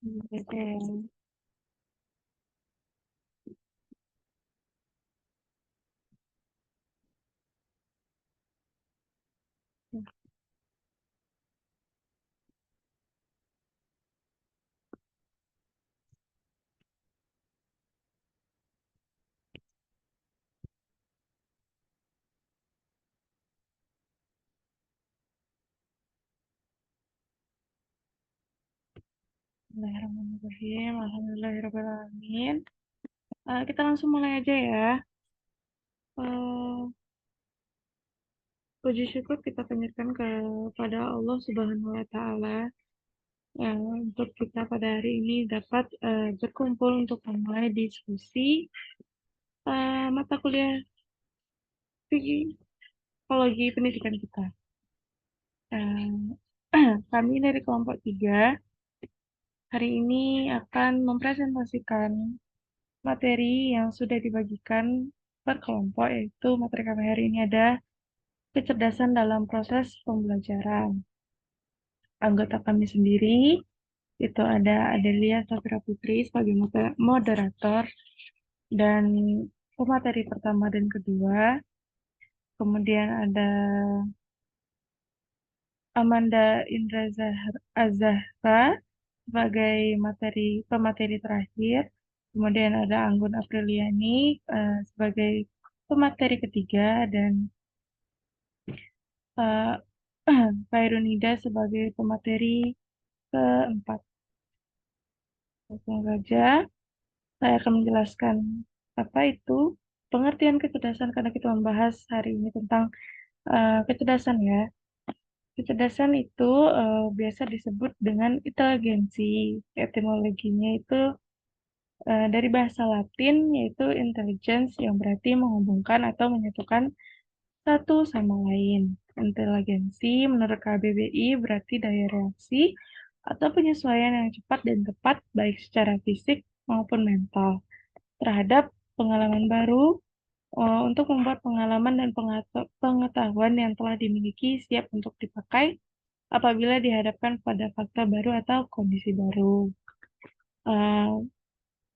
Oke. Bismillahirrahmanirrahim. Alhamdulillahirrahmanirrahim. Kita langsung mulai aja ya. Eh, Puji syukur kita panjatkan kepada Allah Subhanahu wa Ta'ala yang untuk kita pada hari ini dapat berkumpul untuk memulai diskusi mata kuliah psikologi pendidikan kita. Kami dari kelompok 3 hari ini akan mempresentasikan materi yang sudah dibagikan per kelompok, yaitu materi kami hari ini ada kecerdasan dalam proses pembelajaran. Anggota kami sendiri itu ada Adelia Safira Putri sebagai moderator dan pemateri pertama dan kedua. Kemudian ada Amanda Indra Azahra sebagai pemateri terakhir. Kemudian ada Anggun Apriliani sebagai pemateri ketiga dan uh, Khairunida sebagai pemateri keempat. Langsung saja, saya akan menjelaskan apa itu pengertian kecerdasan karena kita membahas hari ini tentang kecerdasan ya. Kecerdasan itu biasa disebut dengan inteligensi. Etimologinya itu dari bahasa Latin yaitu intelligence yang berarti menghubungkan atau menyatukan satu sama lain. Inteligensi menurut KBBI berarti daya reaksi atau penyesuaian yang cepat dan tepat baik secara fisik maupun mental terhadap pengalaman baru untuk membuat pengalaman dan pengetahuan yang telah dimiliki siap untuk dipakai apabila dihadapkan pada fakta baru atau kondisi baru. Eh,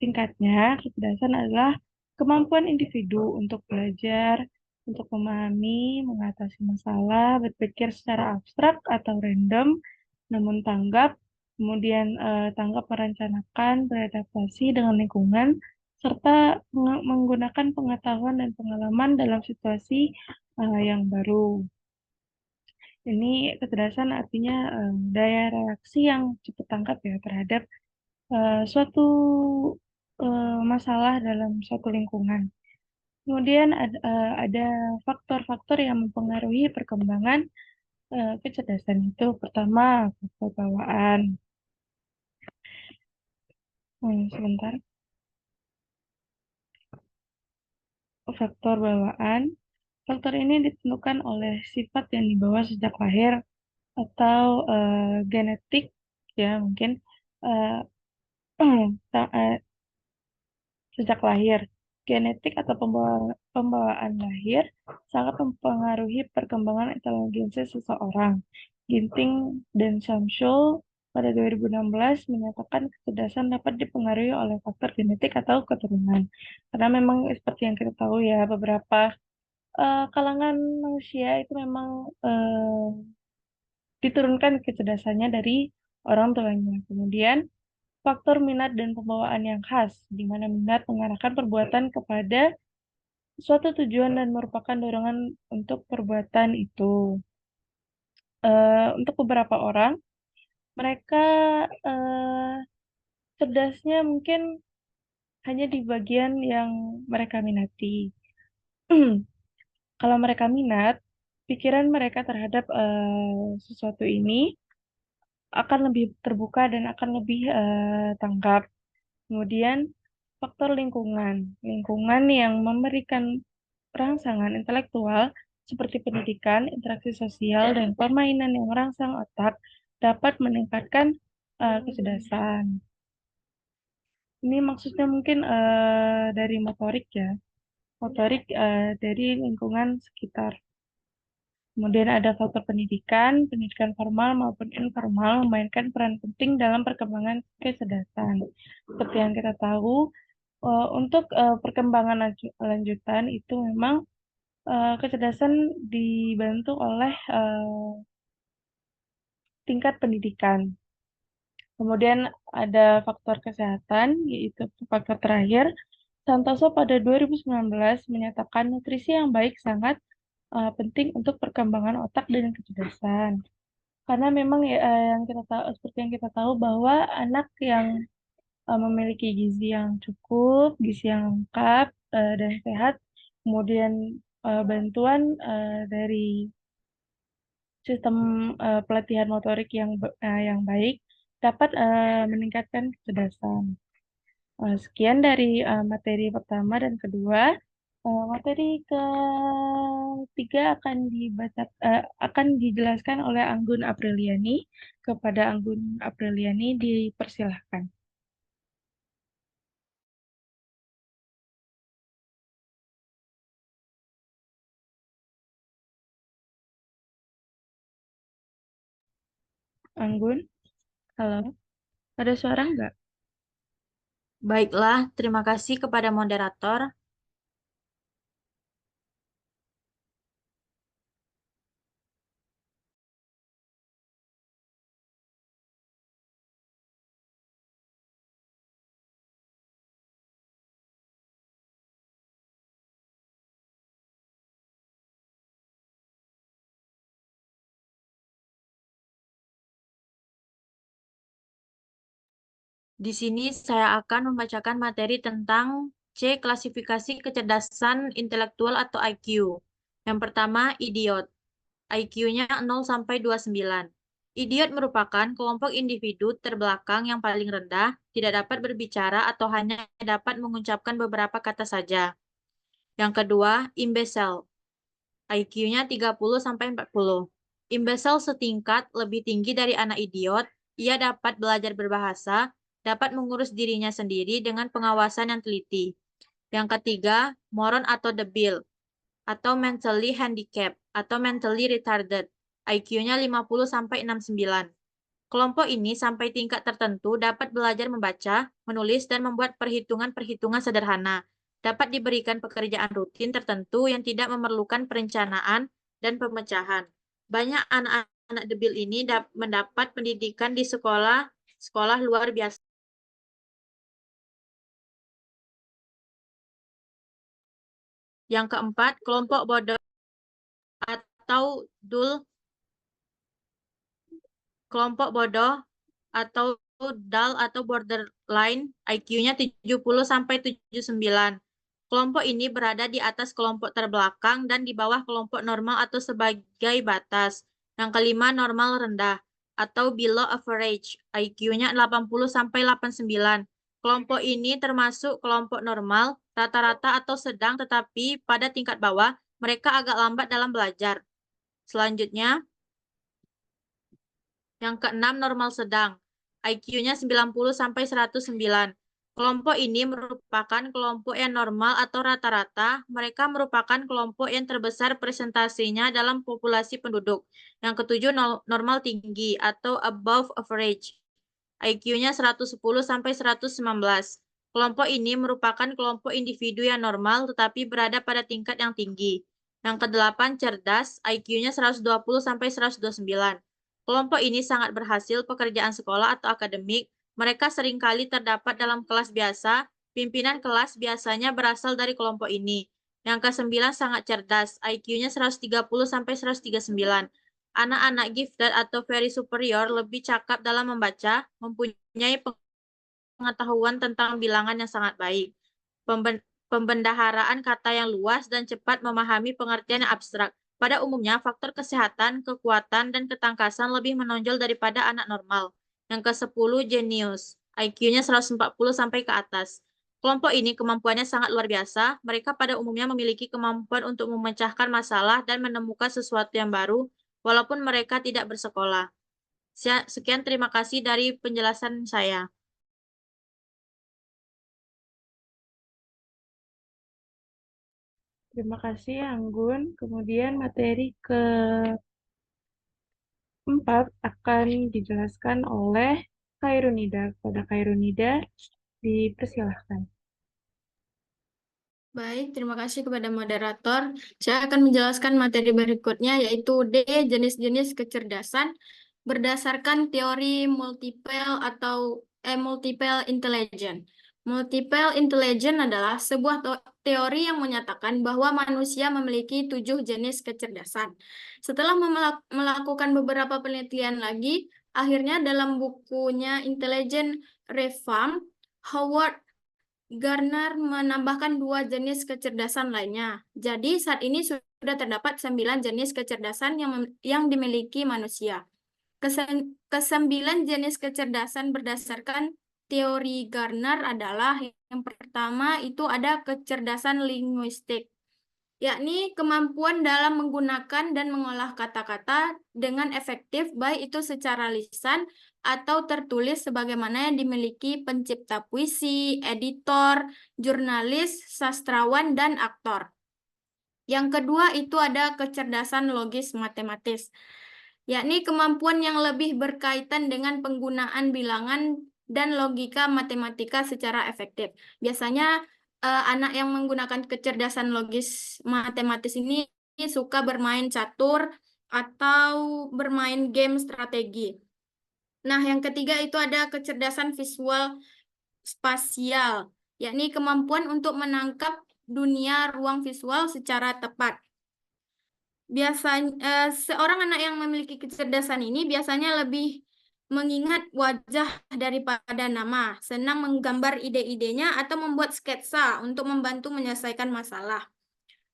Singkatnya, kecerdasan adalah kemampuan individu untuk belajar, untuk memahami, mengatasi masalah, berpikir secara abstrak atau random, namun tanggap merencanakan, beradaptasi dengan lingkungan, serta menggunakan pengetahuan dan pengalaman dalam situasi yang baru. Ini kecerdasan artinya daya reaksi yang cepat tanggap ya terhadap suatu masalah dalam suatu lingkungan. Kemudian ada faktor-faktor yang mempengaruhi perkembangan kecerdasan itu. Pertama, faktor bawaan. Sebentar. Faktor bawaan. Faktor ini ditentukan oleh sifat yang dibawa sejak lahir atau genetik, ya mungkin eh, sejak lahir. Genetik atau pembawaan lahir sangat mempengaruhi perkembangan inteligensi seseorang. Ginting dan Samsul pada 2016 menyatakan kecerdasan dapat dipengaruhi oleh faktor genetik atau keturunan. Karena memang seperti yang kita tahu ya, beberapa kalangan manusia itu memang diturunkan kecerdasannya dari orang tuanya. Kemudian faktor minat dan pembawaan yang khas, di mana minat mengarahkan perbuatan kepada suatu tujuan dan merupakan dorongan untuk perbuatan itu. Untuk beberapa orang, mereka eh, cerdasnya mungkin hanya di bagian yang mereka minati. Kalau mereka minat, pikiran mereka terhadap sesuatu ini akan lebih terbuka dan akan lebih tanggap. Kemudian faktor lingkungan. Lingkungan yang memberikan rangsangan intelektual seperti pendidikan, interaksi sosial, dan permainan yang merangsang otak dapat meningkatkan kecerdasan. Ini maksudnya mungkin dari motorik ya, motorik dari lingkungan sekitar. Kemudian ada faktor pendidikan, pendidikan formal maupun informal memainkan peran penting dalam perkembangan kecerdasan. Seperti yang kita tahu, untuk perkembangan lanjutan itu memang kecerdasan dibantu oleh tingkat pendidikan. Kemudian ada faktor kesehatan, yaitu faktor terakhir. Santoso pada 2019 menyatakan nutrisi yang baik sangat penting untuk perkembangan otak dan kecerdasan. Karena memang ya, yang kita tahu seperti yang kita tahu bahwa anak yang memiliki gizi yang cukup, gizi yang lengkap dan sehat, kemudian bantuan dari sistem pelatihan motorik yang baik dapat meningkatkan kecerdasan. Sekian dari materi pertama dan kedua. Materi ketiga akan dijelaskan oleh Anggun Apriliani. Kepada Anggun Apriliani dipersilahkan. Anggun, halo, ada suara nggak? Baiklah, terima kasih kepada moderator. Di sini saya akan membacakan materi tentang C. Klasifikasi kecerdasan intelektual atau IQ. Yang pertama, idiot. IQ-nya 0 sampai 29. Idiot merupakan kelompok individu terbelakang yang paling rendah, tidak dapat berbicara atau hanya dapat mengucapkan beberapa kata saja. Yang kedua, imbecile. IQ-nya 30 sampai 40. Imbecile setingkat lebih tinggi dari anak idiot. Ia dapat belajar berbahasa, dapat mengurus dirinya sendiri dengan pengawasan yang teliti. Yang ketiga, moron atau debil atau mentally handicapped atau mentally retarded. IQ-nya 50 sampai 69. Kelompok ini sampai tingkat tertentu dapat belajar membaca, menulis, dan membuat perhitungan-perhitungan sederhana. Dapat diberikan pekerjaan rutin tertentu yang tidak memerlukan perencanaan dan pemecahan. Banyak anak-anak debil ini mendapat pendidikan di sekolah luar biasa. Yang keempat, kelompok bodoh atau dull. Kelompok bodoh atau dull atau borderline IQ-nya 70 sampai 79. Kelompok ini berada di atas kelompok terbelakang dan di bawah kelompok normal atau sebagai batas. Yang kelima, normal rendah atau below average. IQ-nya 80 sampai 89. Kelompok ini termasuk kelompok normal, rata-rata atau sedang, tetapi pada tingkat bawah mereka agak lambat dalam belajar. Selanjutnya, yang keenam, normal sedang. IQ-nya 90 sampai 109. Kelompok ini merupakan kelompok yang normal atau rata-rata. Mereka merupakan kelompok yang terbesar presentasinya dalam populasi penduduk. Yang ketujuh, normal tinggi atau above average. IQ-nya 110 sampai 119. Kelompok ini merupakan kelompok individu yang normal tetapi berada pada tingkat yang tinggi. Yang kedelapan, cerdas, IQ-nya 120 sampai 129. Kelompok ini sangat berhasil pekerjaan sekolah atau akademik. Mereka seringkali terdapat dalam kelas biasa. Pimpinan kelas biasanya berasal dari kelompok ini. Yang kesembilan, sangat cerdas, IQ-nya 130 sampai 139. Anak-anak gifted atau very superior lebih cakap dalam membaca, mempunyai pengetahuan tentang bilangan yang sangat baik, pembendaharaan kata yang luas, dan cepat memahami pengertian yang abstrak. Pada umumnya, faktor kesehatan, kekuatan, dan ketangkasan lebih menonjol daripada anak normal. Yang ke-10, jenius. IQ-nya 140 sampai ke atas. Kelompok ini kemampuannya sangat luar biasa. Mereka pada umumnya memiliki kemampuan untuk memecahkan masalah dan menemukan sesuatu yang baru, walaupun mereka tidak bersekolah. Sekian, terima kasih dari penjelasan saya. Terima kasih, Anggun. Kemudian materi keempat akan dijelaskan oleh Khairunida. Kepada Khairunida, dipersilahkan. Baik, terima kasih kepada moderator. Saya akan menjelaskan materi berikutnya, yaitu D, jenis-jenis kecerdasan berdasarkan teori multiple intelligence. Multiple intelligence adalah sebuah teori yang menyatakan bahwa manusia memiliki 7 jenis kecerdasan. Setelah melakukan beberapa penelitian lagi, akhirnya dalam bukunya Intelligent Reform, Howard Gardner menambahkan 2 jenis kecerdasan lainnya. Jadi saat ini sudah terdapat 9 jenis kecerdasan yang dimiliki manusia. Kesembilan jenis kecerdasan berdasarkan teori Gardner adalah yang pertama itu ada kecerdasan linguistik, yakni kemampuan dalam menggunakan dan mengolah kata-kata dengan efektif, baik itu secara lisan atau tertulis sebagaimana yang dimiliki pencipta puisi, editor, jurnalis, sastrawan, dan aktor. Yang kedua itu ada kecerdasan logis matematis, yakni kemampuan yang lebih berkaitan dengan penggunaan bilangan dan logika matematika secara efektif. Biasanya anak yang menggunakan kecerdasan logis matematis ini suka bermain catur atau bermain game strategi. Nah, yang ketiga itu ada kecerdasan visual spasial, yakni kemampuan untuk menangkap dunia ruang visual secara tepat. Biasanya seorang anak yang memiliki kecerdasan ini biasanya lebih mengingat wajah daripada nama, senang menggambar ide-idenya atau membuat sketsa untuk membantu menyelesaikan masalah.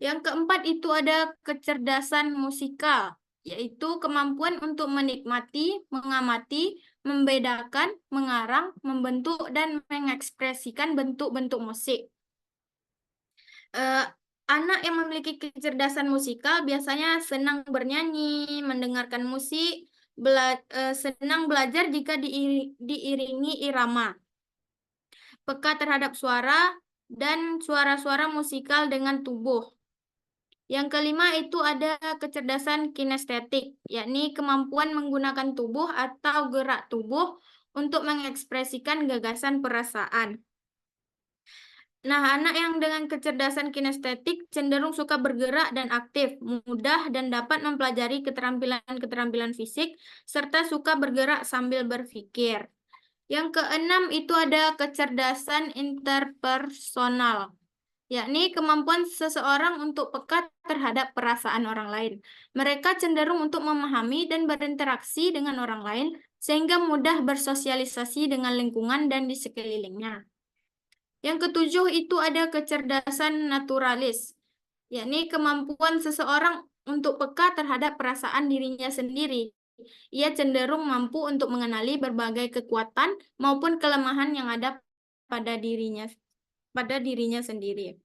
Yang keempat itu ada kecerdasan musikal, yaitu kemampuan untuk menikmati, mengamati, membedakan, mengarang, membentuk, dan mengekspresikan bentuk-bentuk musik. Anak yang memiliki kecerdasan musikal biasanya senang bernyanyi, mendengarkan musik, senang belajar jika diiringi irama, peka terhadap suara, dan suara-suara musikal dengan tubuh. Yang kelima itu ada kecerdasan kinestetik, yakni kemampuan menggunakan tubuh atau gerak tubuh untuk mengekspresikan gagasan perasaan. Nah, anak yang dengan kecerdasan kinestetik cenderung suka bergerak dan aktif, mudah dan dapat mempelajari keterampilan-keterampilan fisik, serta suka bergerak sambil berpikir. Yang keenam itu ada kecerdasan interpersonal, yakni kemampuan seseorang untuk peka terhadap perasaan orang lain. Mereka cenderung untuk memahami dan berinteraksi dengan orang lain, sehingga mudah bersosialisasi dengan lingkungan dan di sekelilingnya. Yang ketujuh itu ada kecerdasan naturalis, yakni kemampuan seseorang untuk peka terhadap perasaan dirinya sendiri. Ia cenderung mampu untuk mengenali berbagai kekuatan maupun kelemahan yang ada pada dirinya sendiri.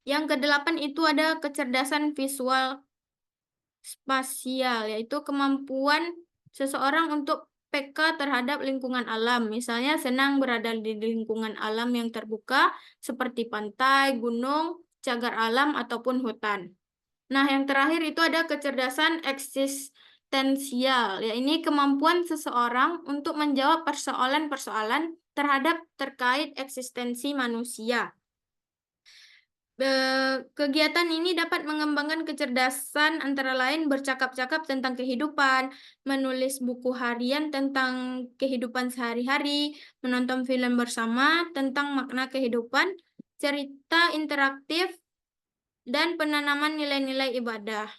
Yang kedelapan itu ada kecerdasan visual spasial, yaitu kemampuan seseorang untuk peka terhadap lingkungan alam. Misalnya senang berada di lingkungan alam yang terbuka seperti pantai, gunung, cagar alam, ataupun hutan. Nah, yang terakhir itu ada kecerdasan eksistensial, yaitu kemampuan seseorang untuk menjawab persoalan-persoalan terkait eksistensi manusia. Kegiatan ini dapat mengembangkan kecerdasan antara lain bercakap-cakap tentang kehidupan, menulis buku harian tentang kehidupan sehari-hari, menonton film bersama tentang makna kehidupan, cerita interaktif, dan penanaman nilai-nilai ibadah.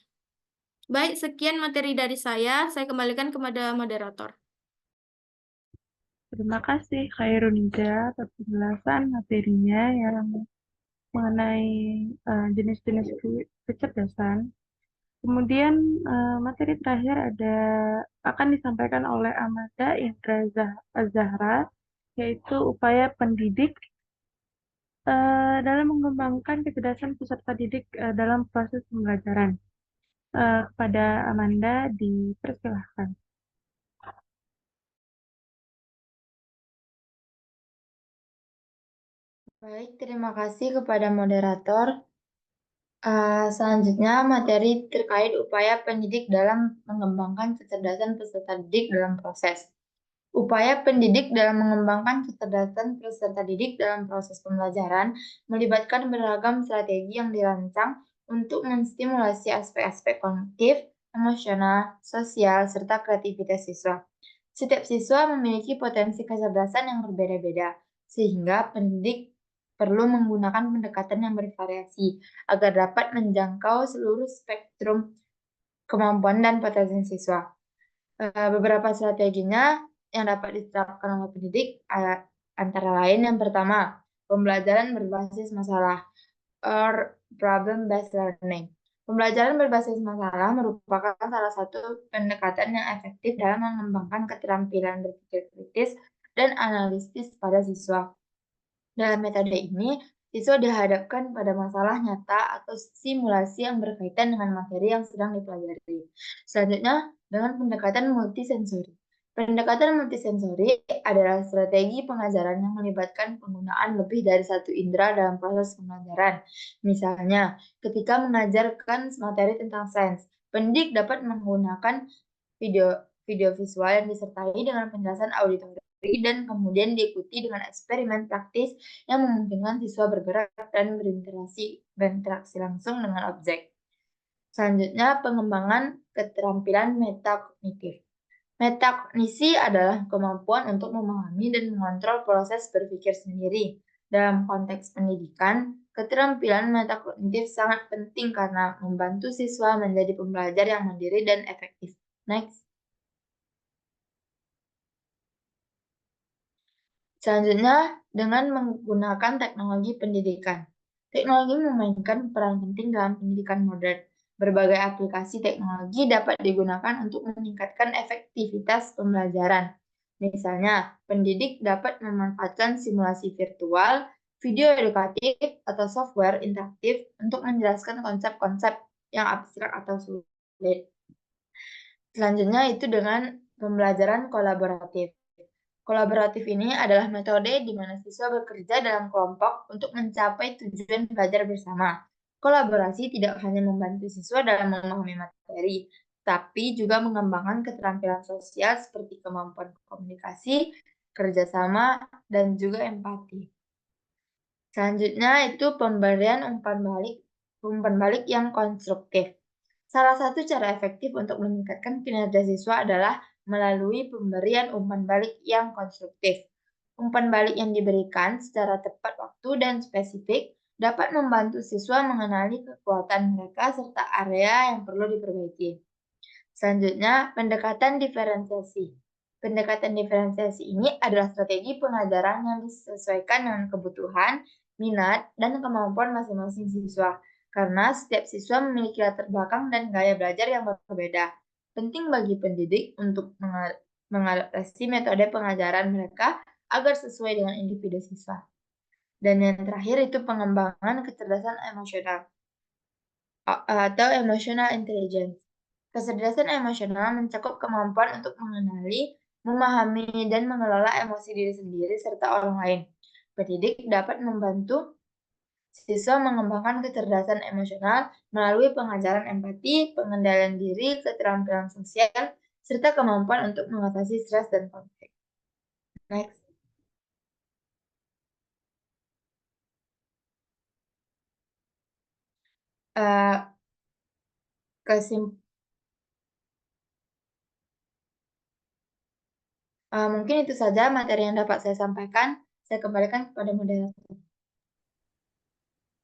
Baik, sekian materi dari saya kembalikan kepada moderator. Terima kasih, Khairunida, atas penjelasan materinya yang mengenai jenis-jenis kecerdasan. Kemudian materi terakhir akan disampaikan oleh Amanda Indra Zahra, yaitu upaya pendidik dalam mengembangkan kecerdasan peserta didik dalam proses pembelajaran. Kepada Amanda dipersilahkan. Baik, terima kasih kepada moderator. Selanjutnya, materi terkait upaya pendidik dalam mengembangkan kecerdasan peserta didik dalam proses. Upaya pendidik dalam mengembangkan kecerdasan peserta didik dalam proses pembelajaran melibatkan beragam strategi yang dirancang untuk menstimulasi aspek-aspek kognitif, emosional, sosial, serta kreativitas siswa. Setiap siswa memiliki potensi kecerdasan yang berbeda-beda, sehingga pendidik perlu menggunakan pendekatan yang bervariasi agar dapat menjangkau seluruh spektrum kemampuan dan potensi siswa. Beberapa strateginya yang dapat diterapkan oleh pendidik antara lain yang pertama, pembelajaran berbasis masalah or problem-based learning. Pembelajaran berbasis masalah merupakan salah satu pendekatan yang efektif dalam mengembangkan keterampilan berpikir kritis dan analitis pada siswa. Dalam metode ini, siswa dihadapkan pada masalah nyata atau simulasi yang berkaitan dengan materi yang sedang dipelajari. Selanjutnya, dengan pendekatan multisensori. Pendekatan multisensori adalah strategi pengajaran yang melibatkan penggunaan lebih dari satu indera dalam proses pembelajaran. Misalnya, ketika mengajarkan materi tentang sains, pendidik dapat menggunakan video visual yang disertai dengan penjelasan auditori dan kemudian diikuti dengan eksperimen praktis yang memungkinkan siswa bergerak dan berinteraksi langsung dengan objek. Selanjutnya, pengembangan keterampilan metakognitif. Metakognisi adalah kemampuan untuk memahami dan mengontrol proses berpikir sendiri. Dalam konteks pendidikan, keterampilan metakognitif sangat penting karena membantu siswa menjadi pembelajar yang mandiri dan efektif. Next. Selanjutnya, dengan menggunakan teknologi pendidikan. Teknologi memainkan peran penting dalam pendidikan modern. Berbagai aplikasi teknologi dapat digunakan untuk meningkatkan efektivitas pembelajaran. Misalnya, pendidik dapat memanfaatkan simulasi virtual, video edukatif, atau software interaktif untuk menjelaskan konsep-konsep yang abstrak atau sulit. Selanjutnya itu dengan pembelajaran kolaboratif. Kolaboratif ini adalah metode di mana siswa bekerja dalam kelompok untuk mencapai tujuan belajar bersama. Kolaborasi tidak hanya membantu siswa dalam memahami materi, tapi juga mengembangkan keterampilan sosial seperti kemampuan komunikasi, kerjasama, dan juga empati. Selanjutnya itu pemberian umpan balik yang konstruktif. Salah satu cara efektif untuk meningkatkan kinerja siswa adalah melalui pemberian umpan balik yang konstruktif. Umpan balik yang diberikan secara tepat waktu dan spesifik dapat membantu siswa mengenali kekuatan mereka serta area yang perlu diperbaiki. Selanjutnya, pendekatan diferensiasi. Pendekatan diferensiasi ini adalah strategi pengajaran yang disesuaikan dengan kebutuhan, minat, dan kemampuan masing-masing siswa. Karena setiap siswa memiliki latar belakang dan gaya belajar yang berbeda. Penting bagi pendidik untuk mengadaptasi metode pengajaran mereka agar sesuai dengan individu siswa. Dan yang terakhir itu pengembangan kecerdasan emosional atau emotional intelligence. Kecerdasan emosional mencakup kemampuan untuk mengenali, memahami, dan mengelola emosi diri sendiri serta orang lain. Pendidik dapat membantu siswa mengembangkan kecerdasan emosional melalui pengajaran empati, pengendalian diri, keterampilan sosial, serta kemampuan untuk mengatasi stres dan konflik. Next. Mungkin itu saja materi yang dapat saya sampaikan. Saya kembalikan kepada moderator.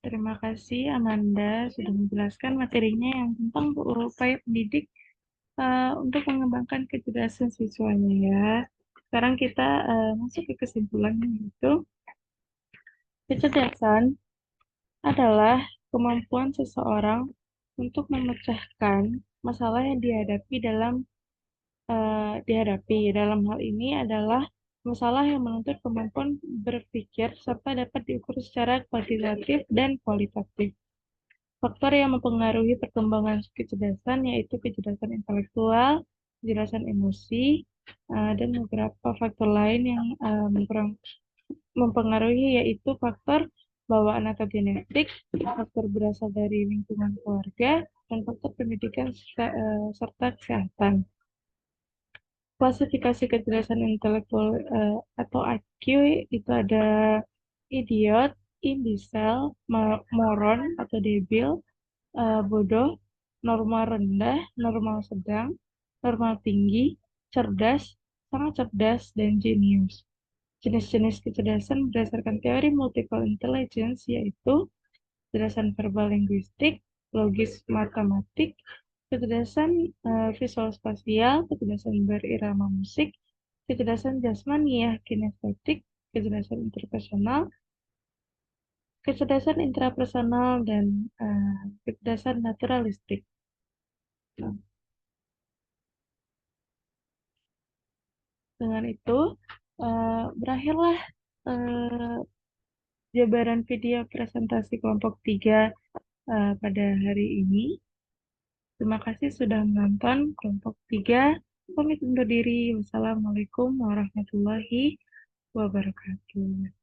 Terima kasih Amanda sudah menjelaskan materinya yang tentang upaya pendidik untuk mengembangkan kecerdasan siswanya ya. Sekarang kita masuk ke kesimpulannya yaitu kecerdasan adalah kemampuan seseorang untuk memecahkan masalah yang dihadapi. Dalam hal ini adalah masalah yang menuntut kemampuan berpikir serta dapat diukur secara kuantitatif dan kualitatif. Faktor yang mempengaruhi perkembangan kecerdasan yaitu kecerdasan intelektual, kecerdasan emosi, dan beberapa faktor lain yang mempengaruhi yaitu faktor bawaan atau genetik, faktor berasal dari lingkungan keluarga, dan faktor pendidikan serta kesehatan. Klasifikasi kecerdasan intelektual atau IQ itu ada idiot, imbecile, moron atau debil, bodoh, normal rendah, normal sedang, normal tinggi, cerdas, sangat cerdas, dan jenius. Jenis-jenis kecerdasan berdasarkan teori multiple intelligence yaitu kecerdasan verbal linguistik, logis matematik, kecerdasan visual spasial, kecerdasan berirama musik, kecerdasan jasmaniah kinestetik, kecerdasan interpersonal, kecerdasan intrapersonal, dan kecerdasan naturalistik. Nah, dengan itu berakhirlah jabaran video presentasi kelompok 3 pada hari ini. Terima kasih sudah menonton kelompok 3. Pamit undur diri. Wassalamualaikum warahmatullahi wabarakatuh.